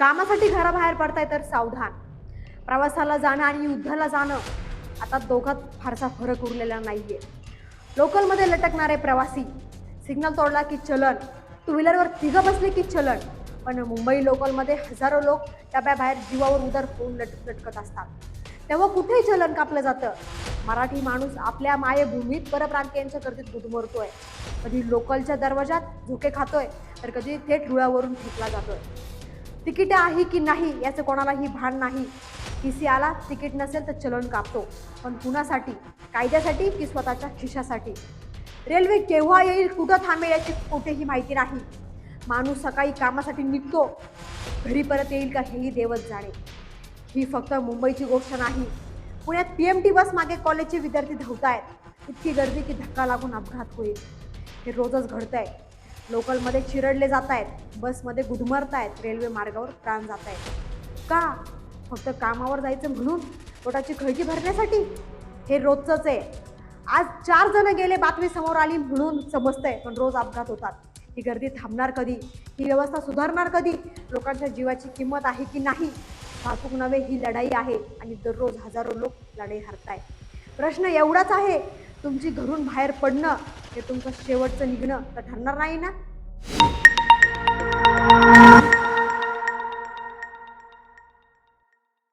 कामासाठी घराबाहेर पडताय तर सावधान. प्रवासाला जाणं आणि युद्धाला जाणं आता दोघात फारसा फरक उरलेला नाहीये. लोकलमध्ये लटकणारे प्रवासी, सिग्नल तोडला की चलन, टू व्हीलरवर तिघं बसले की चलन. पण मुंबई लोकलमध्ये हजारो लोक डब्याबाहेर जीवावर उदार होऊन लटकत असतात. तेव्हा कुठेही चलन कापलं जातं. मराठी माणूस आपल्या मायभूमीत परप्रांतीयांच्या गर्दीत गुदमरतोय. कधी लोकलच्या दरवाजात झोके खातोय तर कधी थेट रुळावरून फेकला जातोय. तिकीट आहे की नाही याचं कोणालाही भान नाही. टीसी आला, तिकीट नसेल तर चलन कापतो. पण कुणासाठी? कायद्यासाठी की स्वतःच्या खिशासाठी? रेल्वे केव्हा येईल, कुठं थांबेल याची कुठेही माहिती नाही. माणूस सकाळी कामासाठी निघतो, घरी परत येईल का हेही देवच जाणे. ही फक्त मुंबईची गोष्ट नाही. पुण्यात PMT बस मागे कॉलेजचे विद्यार्थी धावतायत. इतकी गर्दी की धक्का लागून अपघात होईल. हे रोजच घडतंय. लोकलमध्ये चिरडले जात आहेत, बसमध्ये गुदमरतायत, रेल्वे मार्गावर प्राण जात आहेत. का? फक्त कामावर जायचं म्हणून, पोटाची खळगी भरण्यासाठी? हे रोजचंच आहे. आज 4 जण गेले बातमी समोर आली म्हणून समजतंय, पण रोज अपघात होतात. ही गर्दी थांबणार कधी? ही व्यवस्था सुधारणार कधी? लोकांच्या जीवाची किंमत आहे की नाही? वाहतूक नव्हे, ही लढाई आहे आणि दररोज हजारो लोक लढाई हरतायत. प्रश्न एवढाच आहे, तुमची घरून बाहेर पडणं हे तुमचं शेवटचं निघणं तर ठरणार नाही ना?